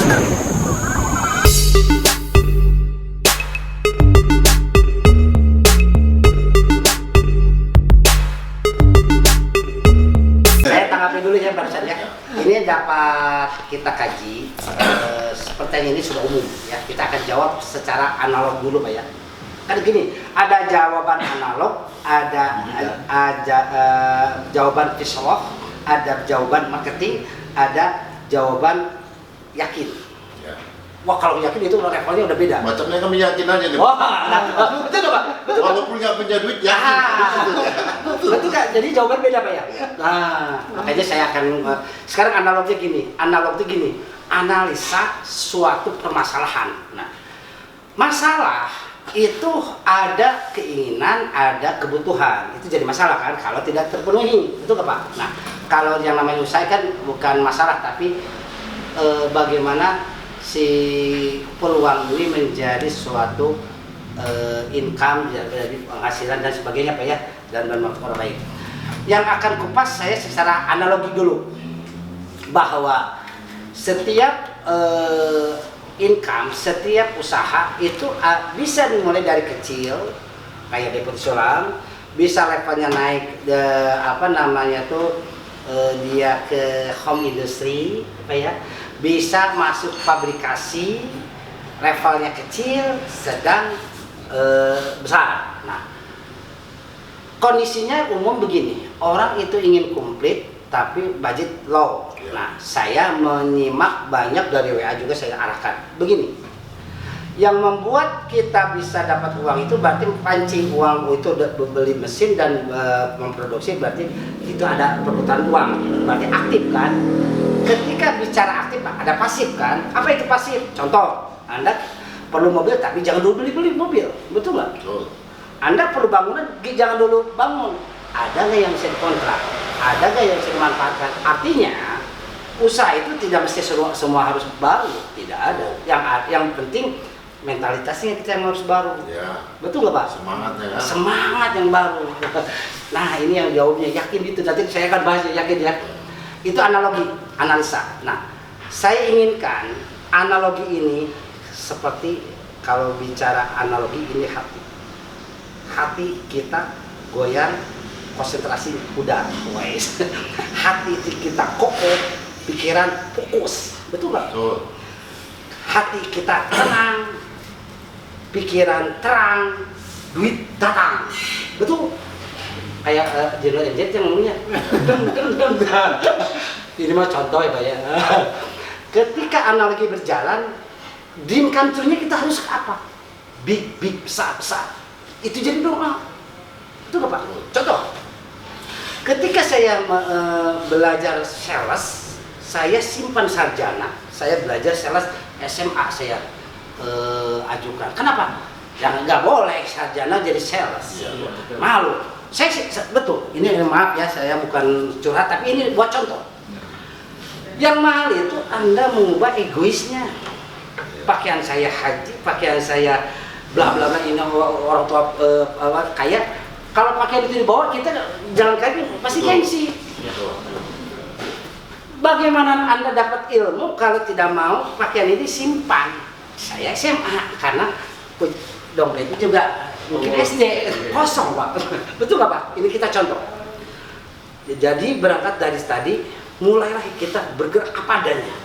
Saya tanggapi dulu ya barusan ya. Ini dapat kita kaji. Pertanyaan ini sudah umum ya. Kita akan jawab secara analog dulu Pak ya. Kan gini, ada jawaban analog, ada jawaban visual, ada jawaban marketing, ada jawaban yakin. Ya. Wah kalau yakin itu levelnya udah beda. Macamnya kami yakin aja nih. Wah, nah, betul nggak Pak? Betul. Walaupun nggak punya duit yakin. Betul Kak. Jadi jawaban beda Pak ya. Nah, makanya saya akan sekarang analognya gini. Analog itu gini. Analisa suatu permasalahan. Nah, masalah itu ada keinginan, ada kebutuhan. Itu jadi masalah kan kalau tidak terpenuhi. Betul nggak Pak? Nah, kalau yang namanya usaha kan bukan masalah tapi bagaimana si peluang ini menjadi suatu income, jadi penghasilan dan sebagainya Pak ya, dan bermanfaat orang lain. Yang akan kupas saya secara analogi dulu bahwa setiap income, setiap usaha itu bisa dimulai dari kecil kayak deputi sulam, bisa levelnya naik dia ke home industry Pak ya, bisa masuk pabrikasi levelnya kecil, sedang, besar. Nah, kondisinya umum begini, orang itu ingin komplit tapi budget low. Nah, saya menyimak banyak dari WA juga saya arahkan begini, yang membuat kita bisa dapat uang itu berarti pancing uang itu beli mesin dan memproduksi, berarti itu ada perputaran uang, berarti aktif kan. Ketika bicara aktif ada pasif kan. Apa itu pasif? Contoh, Anda perlu mobil tapi jangan dulu beli mobil, betul nggak? Betul. Anda perlu bangunan, jangan dulu bangun. Ada nggak yang bisa dikontrak? Ada nggak yang bisa dimanfaatkan? Artinya usaha itu tidak mesti semua harus baru, tidak ada. Yang penting mentalitasnya kita yang harus baru. Ya. Betul nggak Pak? Semangatnya ya. Semangat yang baru. Nah ini yang jawabnya yakin itu. Nanti saya akan bahas yakin ya. Itu analogi, analisa. Nah saya inginkan analogi ini seperti kalau bicara analogi ini hati. Hati kita goyang, konsentrasi udah, wise. Hati kita kokoh, pikiran fokus, betul nggak? Betul. Hati kita tenang, pikiran terang, duit datang, betul? Kayak General MZ yang ngomongnya, ini mah contoh ya Pak ya. Ketika analogi berjalan, dream come true-nya kita harus apa? Big, besar. Itu jadi doa. Itu nggak Pak? Contoh, ketika saya belajar sales, saya simpan sarjana, saya belajar sales SMA saya ajukan. Kenapa? Yang nggak boleh sarjana jadi sales. Ya, malu. Saya betul. Ini maaf ya, saya bukan curhat, tapi ini buat contoh. Yang mahal itu Anda mengubah egoisnya. Pakaian saya haji, pakaian saya bla bla bla, ini orang tua kaya. Kalau pakaian itu dibawa, kita jalan kaki pasti gengsi. Bagaimana Anda dapat ilmu kalau tidak mau pakaian ini simpan? Saya SMA karena dompet itu juga mungkin SD kosong Pak. Betul nggak Pak? Ini kita contoh. Jadi berangkat dari tadi, mulailah kita bergerak apa adanya.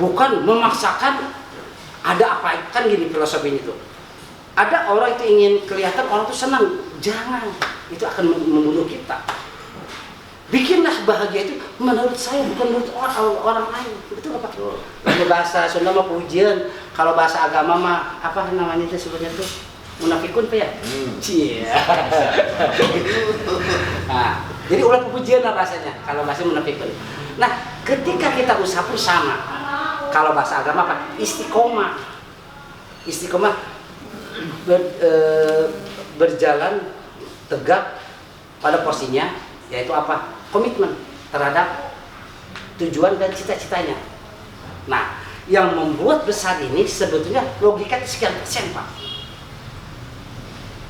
Bukan memaksakan ada apa, kan gini filosofinya itu. Ada orang itu ingin kelihatan orang itu senang, jangan, itu akan membunuh kita. Bikinlah bahagia itu menurut saya, bukan menurut orang lain, betul nggak Pak? Kalau bahasa Sunda mah pujian, kalau bahasa agama mah apa namanya itu sebutnya tuh munafikun Pak ya? Cia. Nah, jadi ulah pujian lah bahasanya kalau bahasa munafikun. Nah, ketika kita usaha pun sama. Kalau bahasa agama apa? Istiqomah. Istiqomah berjalan tegak pada porsinya, yaitu apa? Komitmen terhadap tujuan dan cita-citanya. Nah, yang membuat besar ini sebetulnya logika sekian persen Pak.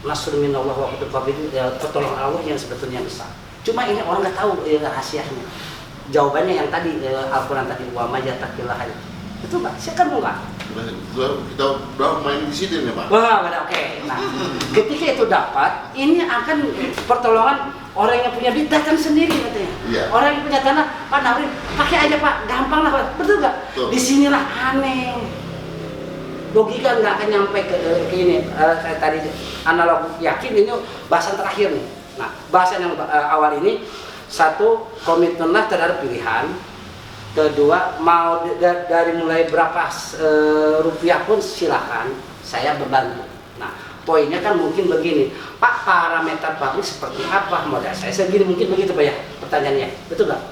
Nasrul minallah wa fathul qarib, pertolongan Allah yang sebetulnya besar. Cuma ini orang nggak tahu rahasianya. Jawabannya yang tadi Al-Quran tadi, wa may yattaqillaha Betul Pak? Silakan mau nggak? Kita udah main di sini ya Pak. Wah, oke. Nah, ketika itu dapat, ini akan pertolongan orang yang punya duit datang sendiri katanya. Iya. Orang yang punya tanah, Pak nawarin, pakai aja Pak, gampang lah Pak. Betul nggak? Disinilah aneh. Logika nggak akan nyampe ke ini. Kayak tadi analog yakin ini bahasan terakhir nih. Nah, bahasan yang awal ini satu komitmenlah terhadap pilihan. Kedua, mau dari mulai berapa rupiah pun silakan, saya membantu. Nah, poinnya kan mungkin begini, Pak, parameter pabrik seperti apa modal saya segini, mungkin begitu Pak ya pertanyaannya, betul nggak?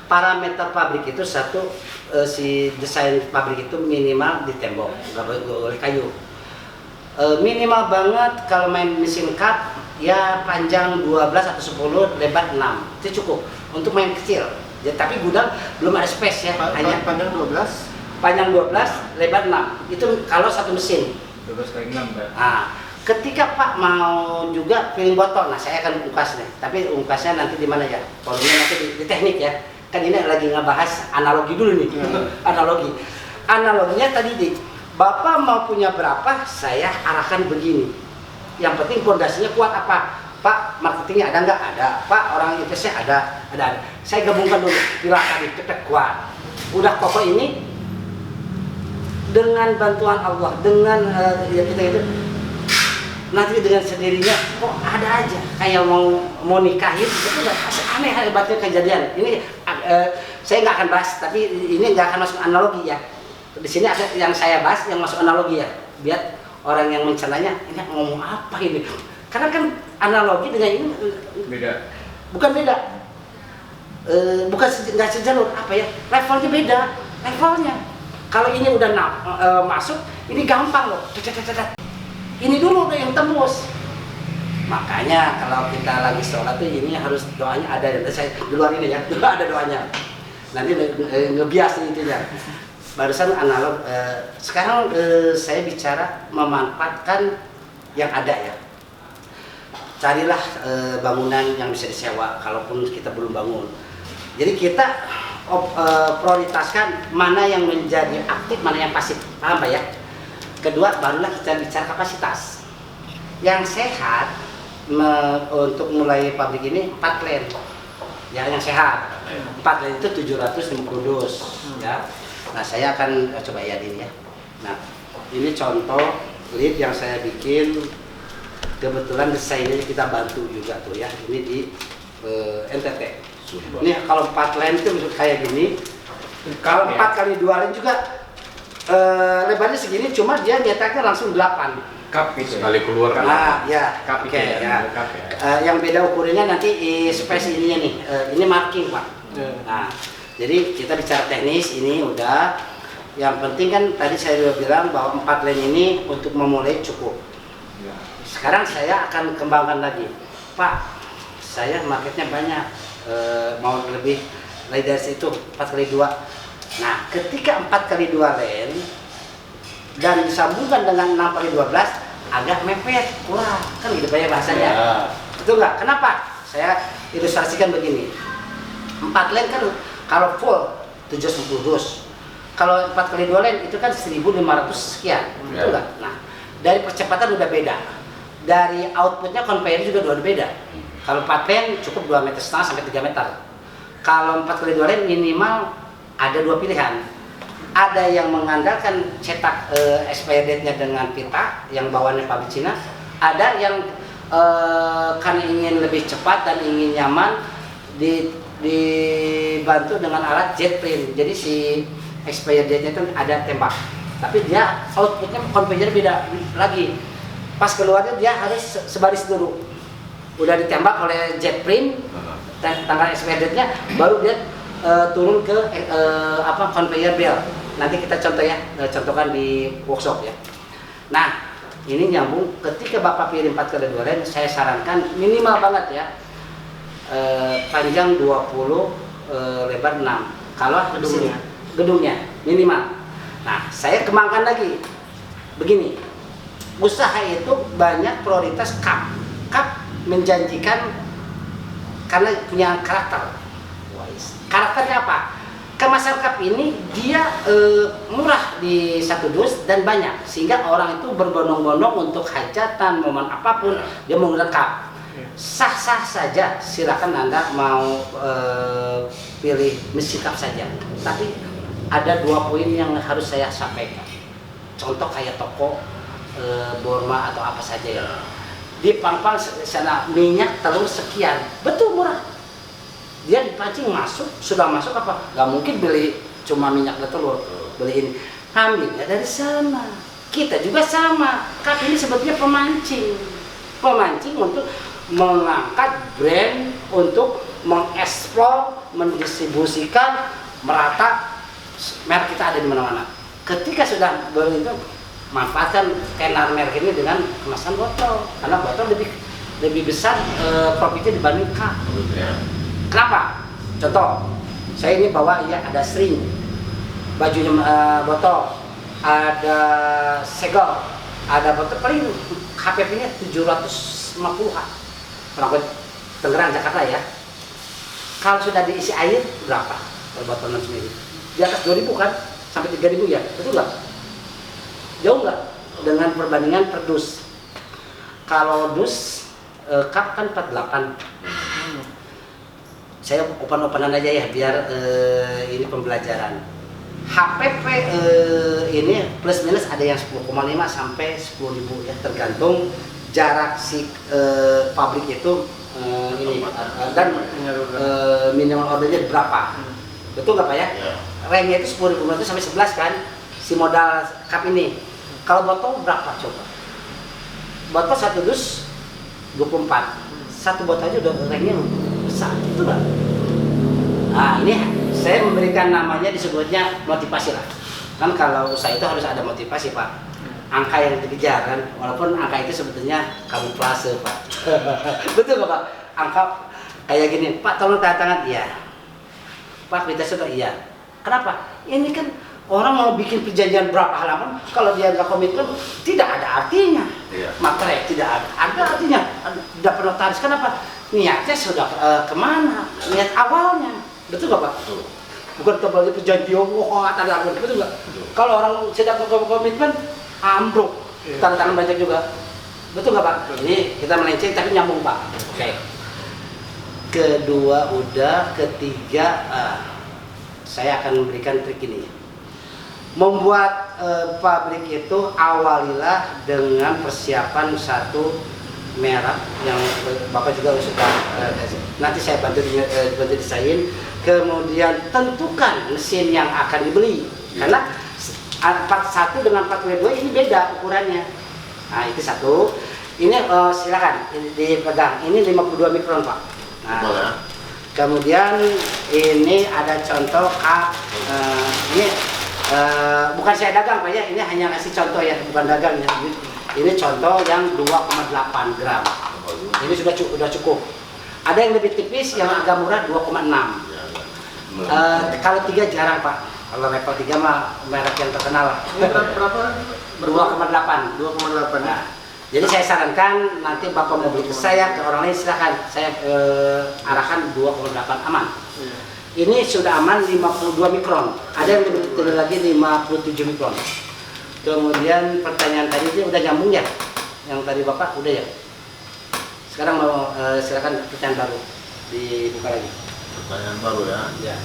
Parameter pabrik itu satu, si desain pabrik itu minimal di tembok, nggak boleh kayu. Minimal banget kalau main mesin cut ya panjang 12 atau 10, lebar 6, itu cukup untuk main kecil. Ya, tapi gudang belum ada space ya, hanya panjang 12, panjang 12, lebar 6. Itu kalau satu mesin. 12 kali 6 Pak. Nah, ketika Pak mau juga piring botol, nah saya akan ungkas nih. Tapi ungkasnya nanti di mana ya? Volumenya nanti di teknik ya. Kan ini lagi ngebahas analogi dulu nih. Analogi. Analoginya tadi di Bapak mau punya berapa, saya arahkan begini. Yang penting fondasinya kuat apa? Pak, marketingnya ada nggak? Ada. Pak, orang investnya ada. Saya gabungkan dulu, pilar tadi cepet kuat. Udah kokoh ini dengan bantuan Allah, dengan ya kita itu nanti dengan sendirinya kok ada aja kayak mau nikahin itu nggak aneh hebatnya kejadian. Ini saya nggak akan bahas, tapi ini nggak akan masuk analogi ya. Di sini ada yang saya bahas yang masuk analogi ya, biar orang yang mencernanya ini ngomong apa ini. Karena kan analogi dengan ini Beda. bukan beda, bukan nggak sejalur apa ya, levelnya beda, levelnya. Kalau ini udah masuk, ini gampang loh, ini dulu yang tembus. Makanya kalau kita lagi sholat tuh ini harus doanya ada, dan saya di luar ini ya, ada doanya. Nanti ngebias itunya. Barusan analog, sekarang saya bicara memanfaatkan yang ada ya. Carilah bangunan yang bisa disewa, kalaupun kita belum bangun. Jadi kita prioritaskan mana yang menjadi aktif, mana yang pasif, paham Pak ya? Kedua, barulah kita bicara kapasitas. Yang sehat untuk mulai pabrik ini 4 lane, ya yang sehat. 4 lane itu 750 dus, ya. Nah saya akan coba ya ini ya. Nah ini contoh lead yang saya bikin. Kebetulan desainnya kita bantu juga tuh ya. Ini di NTT. Ini kalau 4 lane itu kayak gini. Kalau 4 kali 2 lane juga lebarnya segini, cuma dia nyetaknya langsung 8 Cup gitu. Sekali keluar. Nah ya, Cup oke itu ya. Cup ya. Yang beda ukurannya nanti space ininya nih. Ini marking Pak. Nah, jadi kita bicara teknis ini udah. Yang penting kan tadi saya sudah bilang bahwa 4 lane ini untuk memulai cukup. Sekarang saya akan kembangkan lagi, Pak. Saya marketnya banyak, mau lebih dari situ 4 kali 2. Nah, ketika 4 kali 2 lane dan disambungkan dengan 6 kali 12 agak mepet, wah kan gitu banyak bahasanya. Ya. Betul nggak? Kenapa? Saya ilustrasikan begini. 4 lane kan kalau full 710 dus. Kalau 4 kali 2 lane itu kan 1.500 sekian, betul nggak? Nah, dari percepatan udah beda. Dari outputnya conveyor juga udah beda. Kalau 4 lane cukup 2,5 meter sampai 3 meter. Kalau 4 kali 2 lane minimal ada 2 pilihan. Ada yang mengandalkan cetak expiry date-nya dengan pita yang bawaannya pabrik Cina. Ada yang karena ingin lebih cepat dan ingin nyaman dibantu dengan alat jet print. Jadi si expiry date-nya itu ada tembak. Tapi dia outputnya conveyor beda lagi. Pas keluarnya dia harus sebaris dulu. Udah ditembak oleh jet print, tanggal expiry date-nya, baru dia turun ke conveyor belt. Nanti kita contoh ya, contohkan di workshop ya. Nah, ini nyambung ketika Bapak pilih 4 kali 2 lane, saya sarankan minimal banget ya. Panjang 20, lebar 6. Kalau gedungnya minimal. Nah, saya kembangkan lagi. Begini. Usaha itu banyak prioritas cup. Cup menjanjikan karena punya karakter. Karakternya apa? Kemasan cup ini dia murah di satu dus dan banyak, sehingga orang itu berbondong-bondong untuk hajatan, momen apapun dia menggunakan cup. Sah-sah saja, silakan Anda mau pilih mesin cup saja. Tapi ada 2 poin yang harus saya sampaikan. Contoh kayak toko Borma atau apa saja ya. Di Pangpang sana minyak telur sekian, betul murah. Dia dipancing masuk, sudah masuk apa? Gak mungkin beli cuma minyak dan telur, beli ini. Ambilnya dari sana. Kita juga sama. Cup ini sebetulnya pemancing untuk mengangkat brand, untuk mengeksplor, mendistribusikan merata merek kita ada di mana-mana. Ketika sudah begitu, manfaatkan tenar merek ini dengan kemasan botol, karena botol lebih besar profitnya dibanding cup. Kenapa? Contoh, saya ini bawa ya ada string, bajunya botol, ada segel, ada botol paling HPP-nya 750-an. Orang Tangerang Jakarta ya. Kalau sudah diisi air berapa per botol sendiri? Di atas 2.000 kan? Sampai 3.000 ya? Betul nggak? Jauh nggak? Dengan perbandingan per dus. Kalau dus cup kan 48. Saya open-openan aja ya biar ini pembelajaran. HPP ini plus minus ada yang 10,5 sampai 10.000 ya, tergantung jarak si pabrik itu ini dan minimal ordernya berapa. Betul nggak Pak ya? Remnya itu 10.000 itu sampai 11 kan si modal cup ini. Kalau botol berapa coba? Botol satu dus 24. Satu botol aja udah remnya besar, itu kan? Nah ini saya memberikan namanya, disebutnya motivasi lah. Kan kalau usaha itu harus ada motivasi Pak. Angka yang dikejar kan, walaupun angka itu sebetulnya kamuflase Pak. Betul nggak Pak? Angka kayak gini, Pak tolong tanda tangan, iya. Pak kita sudah iya. Kenapa? Ini kan orang mau bikin perjanjian berapa halaman, kalau dia nggak komitmen tidak ada artinya. Materai tidak ada artinya. Tidak perlu taris. Kenapa? Niatnya sudah kemana? Niat awalnya, betul nggak Pak? Bukan kembali perjanjian, ada betul nggak? Kalau orang tidak berkomitmen, ambruk, tanda tangan banyak juga, betul nggak Pak? Ini kita melenceng tapi nyambung Pak. Oke. Kedua udah, ketiga saya akan memberikan trik ini. Membuat pabrik itu awalilah dengan persiapan satu merek yang Bapak juga sudah nanti saya bantu desain. Kemudian tentukan mesin yang akan dibeli, karena 41 dengan 42 ini beda ukurannya. Nah itu satu. Ini silakan dipegang. Ini 52 mikron Pak. Nah, kemudian ini ada contoh cup. Ini bukan saya dagang Pak ya. Ini hanya ngasih contoh ya, bukan dagang ya. Ini contoh yang 2,8 gram. Ini sudah cukup. Ada yang lebih tipis, yang agak murah 2,6. Kalau 3 jarang Pak. Kalau level 3 mah merek yang terkenal. Berapa? 2,8. 2,8. Nah, jadi saya sarankan nanti Bapak mau beli ke saya, ke orang lain silakan. Saya arahkan 2,8 aman. Ini sudah aman 52 mikron. Ada yang lebih kecil lagi 57 mikron. Kemudian pertanyaan tadi itu udah nyambung ya? Yang tadi Bapak udah ya? Sekarang mau silakan pertanyaan baru dibuka lagi. Pertanyaan baru ya? Ya.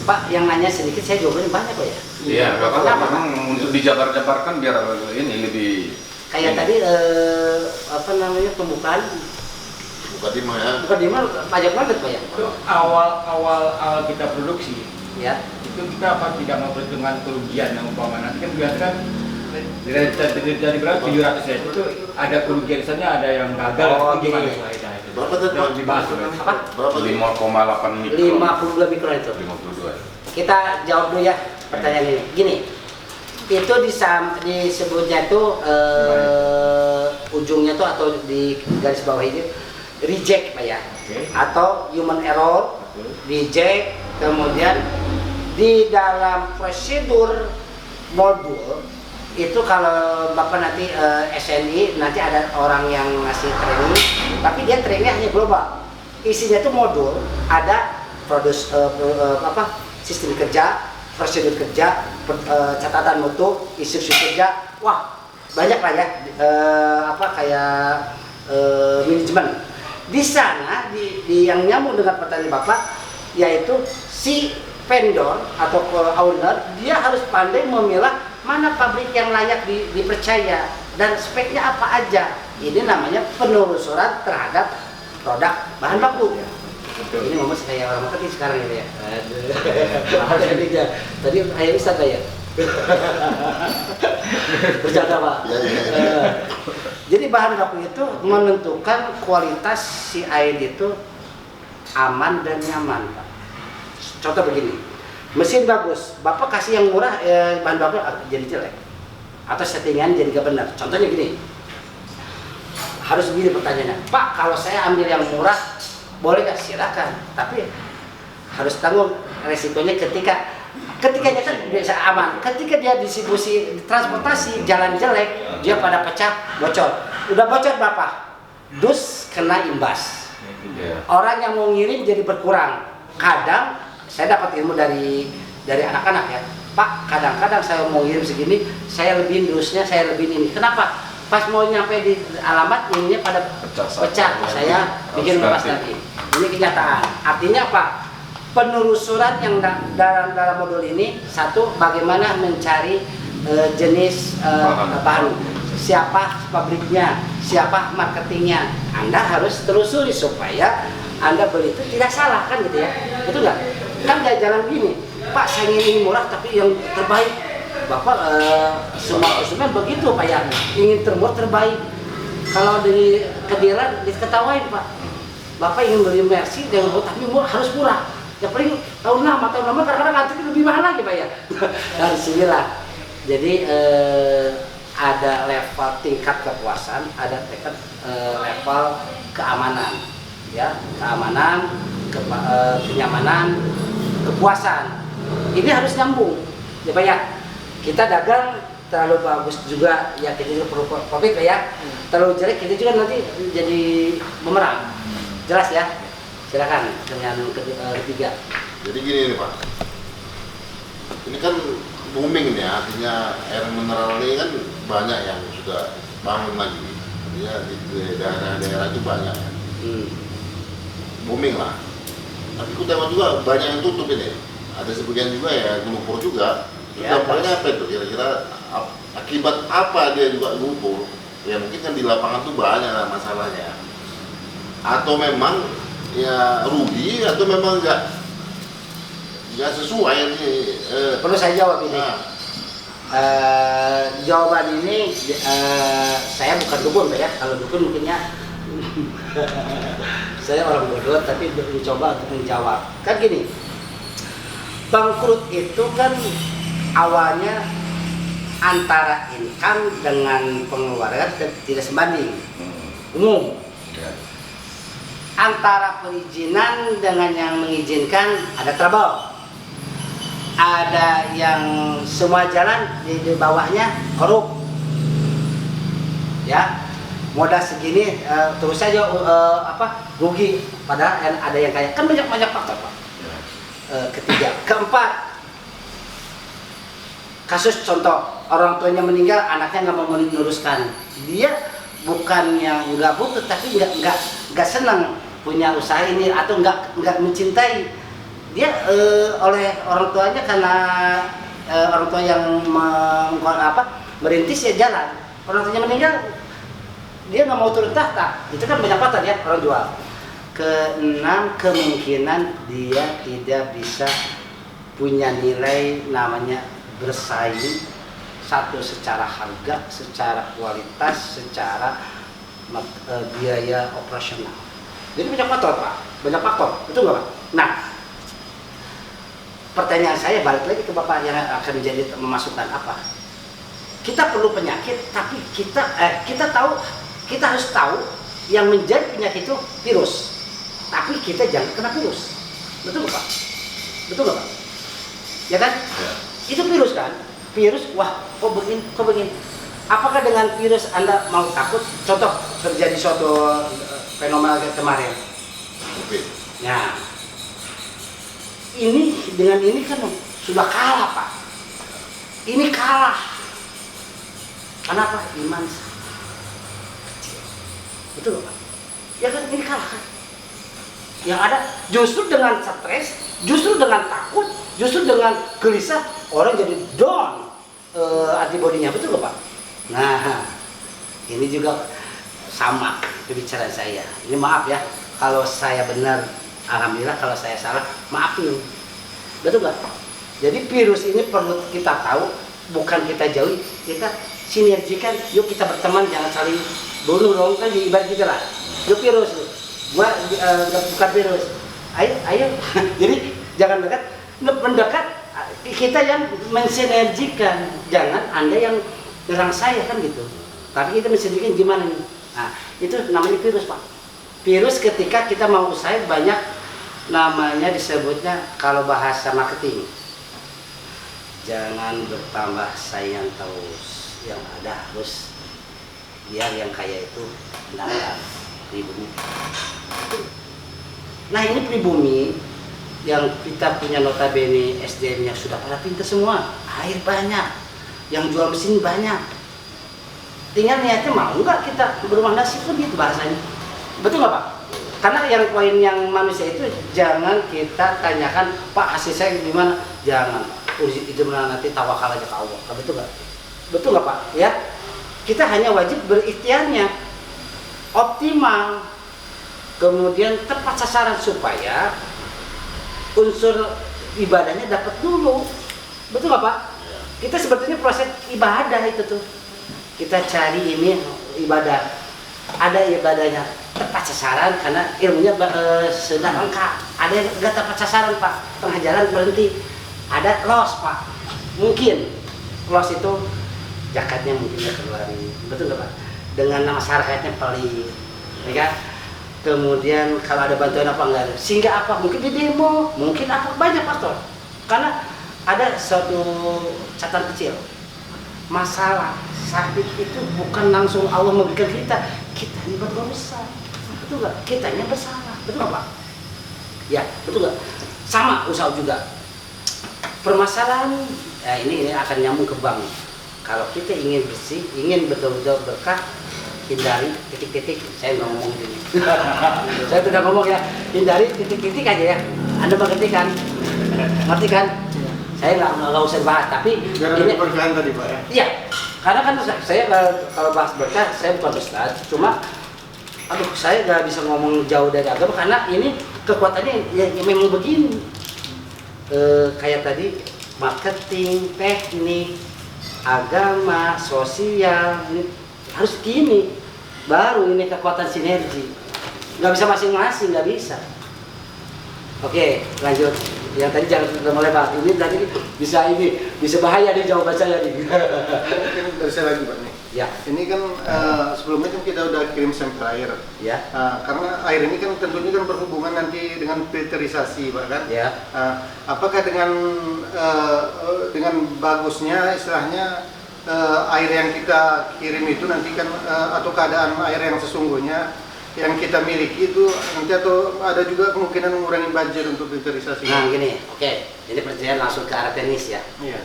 Pak, yang nanya sedikit saya jawabannya banyak Pak ya? Iya, Kenapa, memang untuk dijabar-jabarkan biar ini lebih kayak tadi apa namanya pembukaan Mukadimah ya? bukan di mana pajak banget Pak ya? Itu awal kita produksi, Ya. itu kita apa tidak memperhitungkan kerugian yang umpama nanti kan biasa kan dari berapa 700 ya itu ada kerugian di sana, ada yang gagal. Oh, gimana gini. itu? Berapa tadi? Yang dibahas Apa? Berapa tadi? 5,8 mikron. 52 mikron itu. 52. Kita jawab dulu ya pertanyaan ini. Gini, itu disebutnya tuh ujungnya tuh atau di garis bawah ini reject Pak ya, atau human error, reject. Kemudian di dalam prosedur modul itu kalau Bapak nanti SNI nanti ada orang yang ngasih training, tapi dia trainingnya hanya global. Isinya tuh modul, ada sistem kerja, prosedur kerja, catatan mutu, instruksi kerja, wah banyak lah ya, manajemen. Di sana di yang nyambung dengan pertanyaan Bapak, yaitu si vendor atau owner dia harus pandai memilah mana pabrik yang layak dipercaya dan speknya apa aja. Ini namanya penelusuran terhadap produk bahan baku. Betul. Ini momen kayak orang marketing sekarang ini ya. Aduh. Tadi ayah Ustaz ya. Bercanda Pak. Jadi bahan baku itu menentukan kualitas si air itu aman dan nyaman Pak. Contoh begini, mesin bagus, Bapak kasih yang murah bahan baku jadi jelek atau settingan jadi gak benar. Contohnya gini, harus begini pertanyaannya, Pak kalau saya ambil yang murah boleh gak? Silakan, tapi harus tanggung resikonya ketika kan biasa aman, ketika dia distribusi transportasi jalan jelek, dia pada pecah, bocor. Udah bocor berapa? Dus kena imbas. Orang yang mau ngirim jadi berkurang. Kadang saya dapat ilmu dari anak-anak ya, Pak kadang-kadang saya mau ngirim segini, saya lebihin dusnya, saya lebihin ini. Kenapa? Pas mau nyampe di alamat ininya pada pecah. Saya bikin lepas lagi. Ini kenyataan. Artinya apa? Penelusuran yang dalam modul ini, satu, bagaimana mencari jenis bahan, siapa pabriknya, siapa marketingnya. Anda harus telusuri supaya Anda beli itu tidak salah, kan gitu ya, betul nggak? Kan nggak jalan gini, Pak saya ingin murah tapi yang terbaik. Bapak semua konsumen begitu Pak ya, ingin terbaik. Kalau di Kediran diketawain Pak, Bapak ingin beli Mercy dengan tapi harus murah. Ya paling tahun lama kadang-kadang nanti lebih mahal lagi Pak ya. Dari sinilah. Jadi ada level tingkat kepuasan, ada tingkat level keamanan, ya keamanan, kenyamanan, kepuasan. Ini harus nyambung, ya Pak ya. Kita dagang terlalu bagus juga, ya kita juga perlu profit Pak ya. Terlalu jelek kita juga nanti jadi bumerang. Jelas ya? Silakan dengan ketiga. Jadi gini nih Pak, ini kan booming nih, artinya air mineral ini kan banyak yang sudah bangun lagi, ya di daerah-daerah itu banyak, booming lah. Tapi aku tengok juga banyak yang tutup ini, ada sebagian juga ya lumpur juga. Ya, dampaknya apa itu kira-kira, akibat apa dia juga lumpur? Ya mungkin kan di lapangan tuh banyak lah masalahnya. Atau memang ya rugi atau memang nggak sesuai ini. Perlu saya jawab ini. Jawaban ini saya bukan dukun Pak ya. Kalau dukun mungkinnya saya orang bodoh tapi mencoba untuk menjawab. Kan gini, bangkrut itu kan awalnya antara income dengan pengeluaran tidak sebanding, umum. Antara perizinan dengan yang mengizinkan ada trouble, ada yang semua jalan di bawahnya korup, ya modal segini terus saja rugi, padahal ada yang kaya, kan banyak faktor Pak. Ketiga, keempat, kasus contoh orang tuanya meninggal, anaknya nggak mau meneruskan, dia bukan yang nggak butuh tapi nggak senang punya usaha ini atau nggak mencintai dia oleh orang tuanya karena orang tua yang merintis ya jalan, orang tuanya meninggal dia nggak mau turun tahta, itu kan banyak faktor ya orang jual. Keenam, kemungkinan dia tidak bisa punya nilai namanya bersaing, satu secara harga, secara kualitas, secara biaya operasional. Jadi banyak faktor Pak, banyak faktor, betul nggak Pak? Nah, pertanyaan saya balik lagi ke Bapak yang akan menjadi memasukkan apa? Kita perlu penyakit, tapi kita harus tahu yang menjadi penyakit itu virus, tapi kita jangan kena virus, betul nggak Pak? Betul nggak Pak? Ya kan? Ya. Itu virus kan? Virus, wah kok begini? Apakah dengan virus Anda mau takut? Contoh terjadi suatu fenomena kemarin. Oke. Nah, ini dengan ini kan sudah kalah Pak. Ini kalah. Kenapa? Iman kecil. Betul Pak? Ya kan ini kalah kan? Yang ada justru dengan stres, justru dengan takut, justru dengan gelisah orang jadi down antibodinya, betul Pak? Nah, ini juga sama pembicaraan saya. Ini maaf ya, kalau saya benar, alhamdulillah. Kalau saya salah, maafin. Betul nggak? Jadi virus ini perlu kita tahu, bukan kita jauhi, kita sinergikan. Yuk kita berteman, jangan saling bunuh dong, kan ibarat gitu lah. Yuk virus, gua bukan virus. Ayo. Jadi jangan mendekat. Kita yang mensinergikan, jangan Anda yang nyerang saya kan gitu. Tapi kita mensinergikan gimana nih? Nah, itu namanya virus Pak. Virus ketika kita mau usaha banyak, namanya disebutnya kalau bahasa marketing, jangan bertambah saingan terus, yang ada harus biar yang kaya itu mendapat pribumi. Nah ini pribumi yang kita punya notabene SDM-nya sudah pada pintar semua, air banyak, yang jual mesin banyak. Tinggal niatnya mau nggak kita berumah nasib kan gitu bahasanya. Betul nggak Pak? Karena yang poin yang manusia itu jangan kita tanyakan Pak hasil saya gimana, jangan. Urusan itu nanti tawakal aja ke Allah. Betul nggak? Betul nggak Pak? Ya, kita hanya wajib berikhtiarnya optimal, kemudian tepat sasaran supaya unsur ibadahnya dapat dulu. Betul nggak Pak? Kita sebetulnya proses ibadah itu tuh. Kita cari ini ibadah, ada ibadahnya tepat sasaran karena ilmunya sudah lengkap. Ada yang nggak tepat sasaran Pak, tengah jalan berhenti. Ada loss Pak, mungkin loss itu zakatnya mungkin nggak keluarin. Betul nggak Pak? Dengan masyarakatnya pelit, ya kan? Kemudian kalau ada bantuan apa enggak ada, sehingga apa? Mungkin di demo, mungkin apa, banyak faktor. Karena ada suatu catatan kecil, masalah sakit itu bukan langsung Allah memberikan kita ini berdosa, betul nggak? Kita yang bersalah, betul nggak Pak? Ya, betul nggak? Sama usaha juga. Permasalahan, ya ini akan nyambung ke bank. Kalau kita ingin bersih, ingin betul-betul berkah, hindari titik-titik. Saya nggak ngomong ini. Saya sudah ngomong ya, hindari titik-titik aja ya. Anda mengerti kan? Ngerti kan? Saya nggak usah bahas, tapi ini perkenalan tadi Pak ya. Iya, karena kan saya kalau bahas berkah, saya bukan ustaz, cuma saya nggak bisa ngomong jauh dari agama karena ini kekuatannya ya memang begini. Kayak tadi marketing, teknik, agama, sosial, ini harus gini, baru ini kekuatan sinergi. Nggak bisa masing-masing, nggak bisa. Oke, lanjut. Yang tadi jangan sudah mulai Pak. Ini tadi bisa bahaya nih jawaban saya nih. Mungkin dari saya lagi Pak nih. Ya. Ini kan sebelumnya kan kita udah kirim sampel air. Ya. Karena air ini kan tentunya kan berhubungan nanti dengan filterisasi Pak kan. Ya. Apakah dengan bagusnya istilahnya air yang kita kirim itu nanti kan atau keadaan air yang sesungguhnya yang kita miliki itu nanti atau ada juga kemungkinan mengurangi budget untuk filterisasi. Nah gini, oke. Ini pertanyaan langsung ke arah teknis ya. Iya.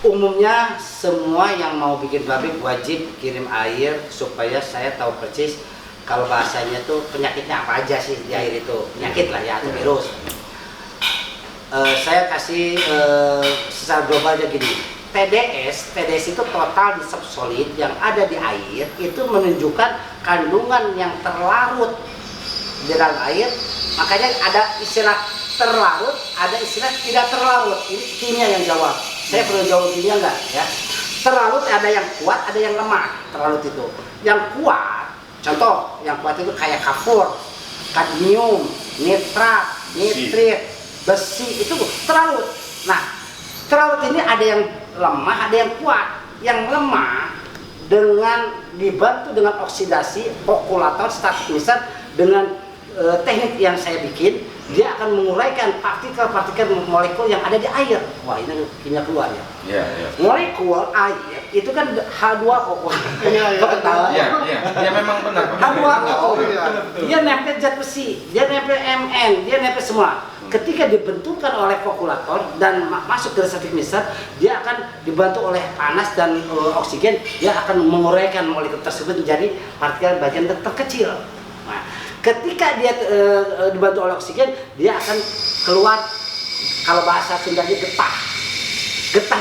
Umumnya semua yang mau bikin pabrik wajib kirim air supaya saya tahu persis kalau bahasanya tuh penyakitnya apa aja sih di air itu, penyakit lah ya atau virus. Saya kasih secara global aja gini. TDS itu total dissolved solid yang ada di air itu menunjukkan kandungan yang terlarut di dalam air. Makanya ada istilah terlarut, ada istilah tidak terlarut. Ini kimia yang jawab. Saya perlu jawab kimia enggak ya? Terlarut ada yang kuat, ada yang lemah. Terlarut itu. Yang kuat, contoh yang kuat itu kayak kapur, kadmium, nitrat, nitrit, besi itu terlarut. Nah, terlarut ini ada yang lemah, ada yang kuat. Yang lemah dengan dibantu dengan oksidasi, okulator, statik misal dengan teknik yang saya bikin, dia akan menguraikan partikel-partikel molekul yang ada di air. Wah, ini kimia keluar ya. Iya. Molekul air itu kan H2O. Iya, memang benar. H2O. Dia nempel zat besi, dia nempel Mn, dia nempel semua. Ketika dibentukkan oleh kokulator dan masuk ke reservoir mixer, dia akan dibantu oleh panas dan oksigen, dia akan menguraikan molekul tersebut menjadi partikel bagian terkecil. Nah, ketika dia dibantu oleh oksigen, dia akan keluar, kalau bahasa Sundanya getah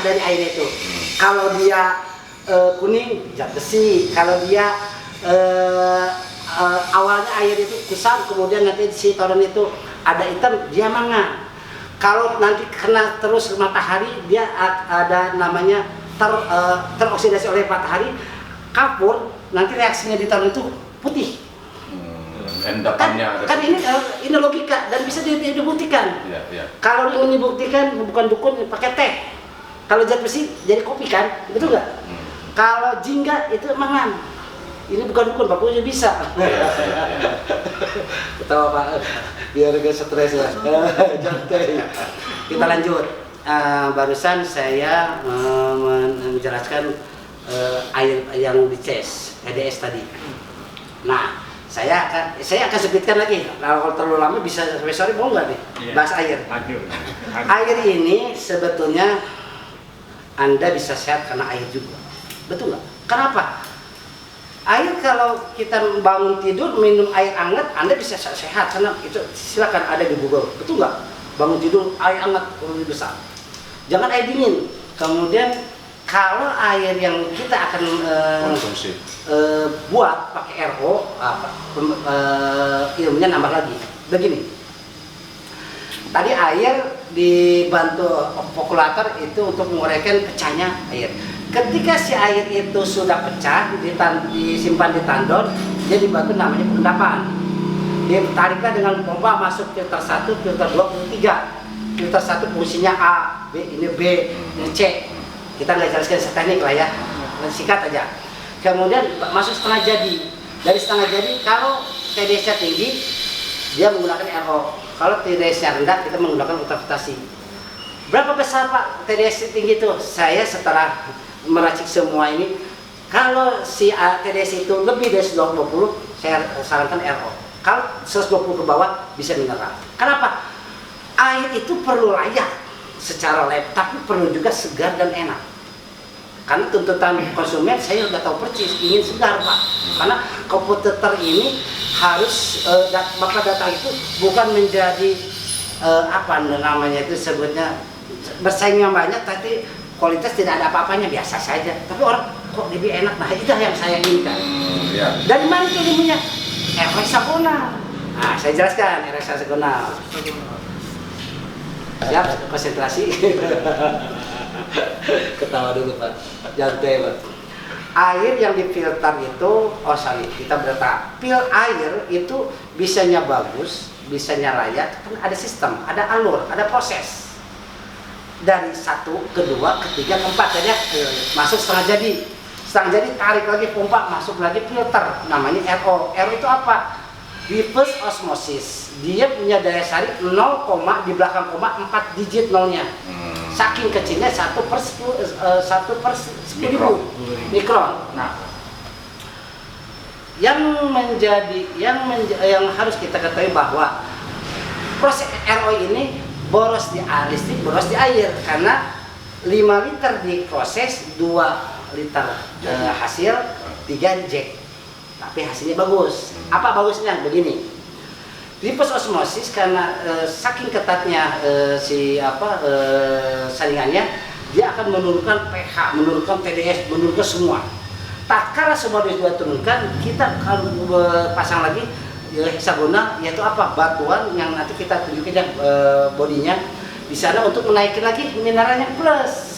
dari air itu. Kalau dia kuning, zat besi. Kalau dia awalnya air itu kusam, kemudian nanti si toron itu ada hitam, dia mangan. Kalau nanti kena terus matahari, dia ada namanya teroksidasi oleh matahari, kapur, nanti reaksinya di toron itu putih. Endapannya Kan ini logika dan bisa dibuktikan. Iya. Kalau ingin dibuktikan, bukan dukun, pakai teh. Kalau zat besi jadi kopi kan, betul nggak? Kalau jingga itu mangan. Ini bukan dukun, Pak Punya bisa. Ketawa Pak, biar gak stres ya. Jantai. Kita lanjut. Barusan saya menjelaskan air yang dicas, TDS tadi. Nah, saya akan sebutkan lagi. Kalau terlalu lama bisa sampai sore, mau nggak nih? Bahas air. Air ini sebetulnya Anda bisa sehat karena air juga. Betul nggak? Kenapa? Air, kalau kita bangun tidur minum air hangat, Anda bisa sehat karena itu silakan ada di Google. Betul nggak? Bangun tidur air hangat lebih besar. Jangan air dingin. Kemudian kalau air yang kita akan konsumsi buat pakai RO, ilmunya nambah lagi. Begini. Tadi air dibantu kokulator itu untuk menguraikan pecahnya air. Ketika si air itu sudah pecah, disimpan di tandon, dia dibantu namanya pengendapan. Ditariklah dengan pompa masuk filter 1, filter 2, filter 3. Filter 1 fungsinya A, B, ini B, ini C. Kita nggak jelaskan seteknik lah ya, sikat aja. Kemudian masuk setengah jadi. Dari setengah jadi, kalau TDS-nya tinggi, dia menggunakan RO. Kalau TDS-nya rendah, kita menggunakan ultrafiltrasi. Berapa besar Pak TDS tinggi itu? Saya setelah meracik semua ini, kalau si TDS itu lebih dari 120, saya sarankan RO. Kalau 120 ke bawah bisa mineral. Kenapa? Air itu perlu layak secara lab, tapi perlu juga segar dan enak. Karena tuntutan konsumen saya sudah tahu persis, ingin segar Pak. Karena kompetitor ini harus Bapak data itu bukan menjadi apa namanya itu sebutnya bersaingnya banyak, tapi kualitas tidak ada apa-apanya, biasa saja. Tapi orang kok lebih enak, nah itu yang saya inginkan. Dari mana itu ilmunya? Hexagonal. Nah, saya jelaskan hexagonal. Siap, konsentrasi. Ketawa dulu Pak, jantai Pak. Air yang difilter itu, kita berkata, pil air itu bisanya bagus, bisanya layak, kan ada sistem, ada alur, ada proses. Dari 1, ke 2, ke 3, ke 4 saja masuk setengah jadi. Setengah jadi tarik lagi pompa, masuk lagi filter, namanya RO. RO itu apa? Reverse osmosis. Dia punya daya saring 0, di belakang koma 4 digit nolnya. Saking kecilnya 1/10.000 mikron. Nah, yang harus kita ketahui bahwa proses RO ini boros di listrik, boros di air, karena 5 liter diproses, 2 liter hasil, 3 injek, tapi hasilnya bagus. Apa bagusnya? Begini, reverse osmosis karena saking ketatnya saringannya, dia akan menurunkan pH, menurunkan TDS, menurunkan semua. Tatkala semua sudah turunkan, kita akan pasang lagi hexagonal, yaitu apa? Batuan yang nanti kita tunjukin bodinya di sana untuk menaikkan lagi mineralnya plus.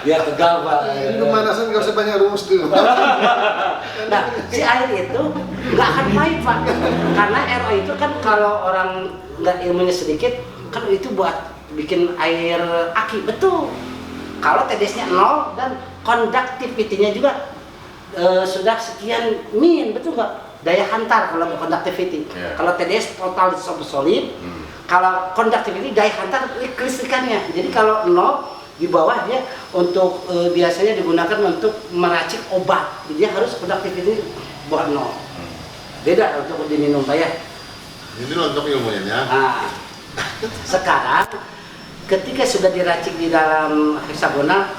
Biar tegang Pak. Ini pemanasan nggak usah banyak rumus dulu. Nah, si air itu nggak akan pahit Pak, karena RO itu kan kalau orang nggak ilmunya sedikit, kan itu buat bikin air aki, betul. Kalau TDS-nya 0 dan conductivity-nya juga sudah sekian min, betul nggak? Daya hantar kalau conductivity. Kalau TDS total solid, kalau conductivity daya hantar kelistrikannya. Jadi kalau 0 Di bawah dia untuk biasanya digunakan untuk meracik obat. Dia harus produktivity bawah 0. Beda untuk diminum Pak ya. Ini untuk ilmunya ya. Nah, sekarang ketika sudah diracik di dalam heksagonal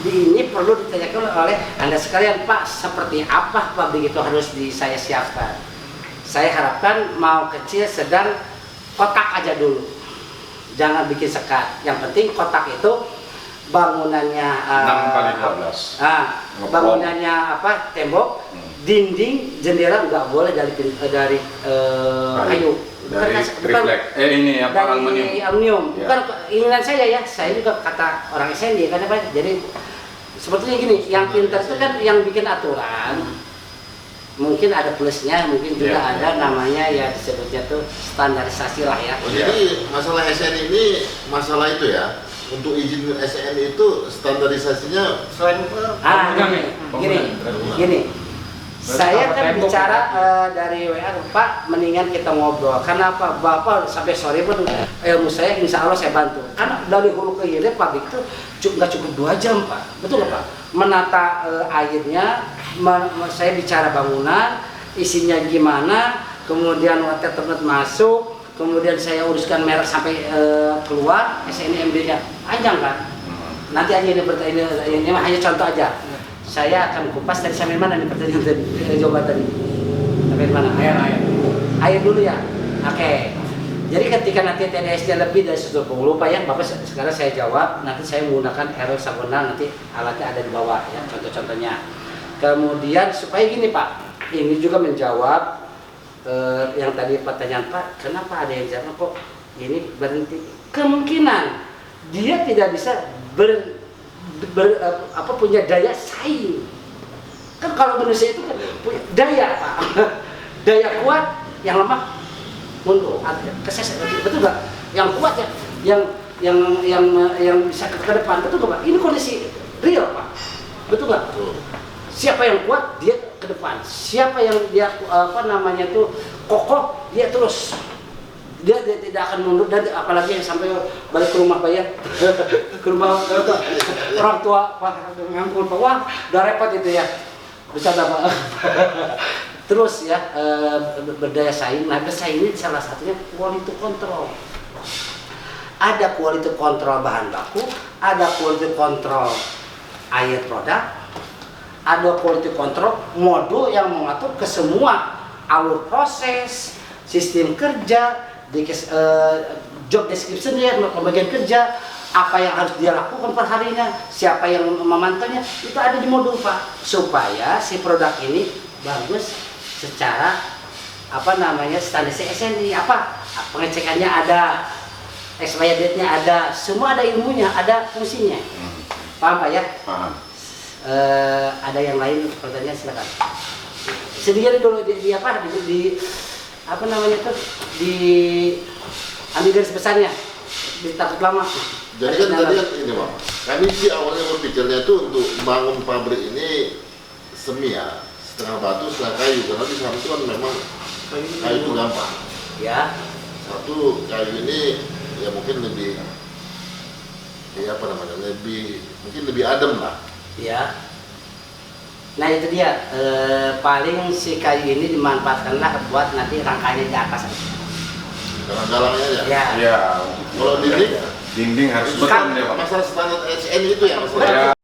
ini perlu ditanyakan oleh Anda sekalian, Pak, seperti apa pabrik itu harus saya siapkan. Saya harapkan mau kecil, sedang, kotak aja dulu. Jangan bikin sekat. Yang penting kotak itu bangunannya 6x12. Bangunannya tembok, dinding, jendela nggak boleh dari kayu. Dari triplek. Ini apa, dari aluminium. aluminium. Ya. Bukan keinginan saya ya. Saya juga kata orang SND kan apa? Jadi sebetulnya gini, yang pintar itu kan yang bikin aturan. Mungkin ada plusnya, mungkin juga ada namanya ya disebutnya tuh standarisasi lah ya. Oh, jadi masalah SN ini masalah itu ya. Untuk izin SN itu standarisasinya Selain gini. Saya kan bicara dari WA, Pak, mendingan kita ngobrol. Karena apa? Bapak sampai sore pun ilmu saya insya Allah saya bantu. Karena dari hulu ke hilir pabrik itu nggak cukup 2 jam, Pak. Betul nggak, Pak? Menata airnya, saya bicara bangunan, isinya gimana, kemudian water treatment masuk, kemudian saya uruskan merek sampai keluar, SNMB-nya panjang kan? Nanti aja ini hanya contoh aja. Saya akan kupas tadi sampai mana nih pertanyaan tadi, jawaban tadi? Sampai mana? Air dulu ya. Oke. Jadi ketika nanti TDS-nya lebih dari 120 Pak ya, Bapak sekarang saya jawab, nanti saya menggunakan air heksagonal, nanti alatnya ada di bawah ya, contoh-contohnya. Kemudian supaya gini Pak, ini juga menjawab yang tadi pertanyaan Pak, kenapa ada yang jawab kok ini berhenti? Kemungkinan dia tidak bisa punya daya saing. Kan kalau manusia itu kan punya daya Pak. Daya kuat, yang lemah mundur. Betul nggak? Yang kuat ya, yang bisa ke depan, betul nggak Pak? Ini kondisi real Pak. Betul nggak? Siapa yang kuat dia ke depan. Siapa yang dia kokoh dia terus. Dia tidak akan mundur, dan apalagi yang sampai balik ke rumah Pak ya. Ke rumah orang tua Pak ngangkul Pak, wah udah repot itu ya. Bisa Pak. Terus ya berdaya saing. Nah, bersaing ini salah satunya quality control. Ada quality control bahan baku, ada quality control air produk, ada quality control modul yang mengatur ke semua alur proses, sistem kerja, job description-nya, pembagian kerja, apa yang harus dia lakukan per harinya, siapa yang memantaunya, itu ada di modul Pak, supaya si produk ini bagus secara standarisasi SNI, pengecekannya ada, expiry date-nya ada, semua ada ilmunya, ada fungsinya. Paham Pak ya? Paham. Ada yang lain pertanyaan, silakan. Sedikit dulu diambil garis besarnya, ditakut lama. Jadi kan tadi kan ini Pak, kami sih awalnya berpikirnya itu untuk bangun pabrik ini semi ya, setengah batu, setengah kayu, karena di sana itu kan memang kayu itu gampang. Ya. Satu kayu ini ya mungkin lebih mungkin lebih adem lah. Ya. Nah itu dia, paling si kayu ini dimanfaatkanlah buat nanti rangkanya di atas. Galang-galangnya aja. Ya. Iya. Kalau dinding Dinding harus beton ya Pak. masalah standar SN itu ya masalah. Ya.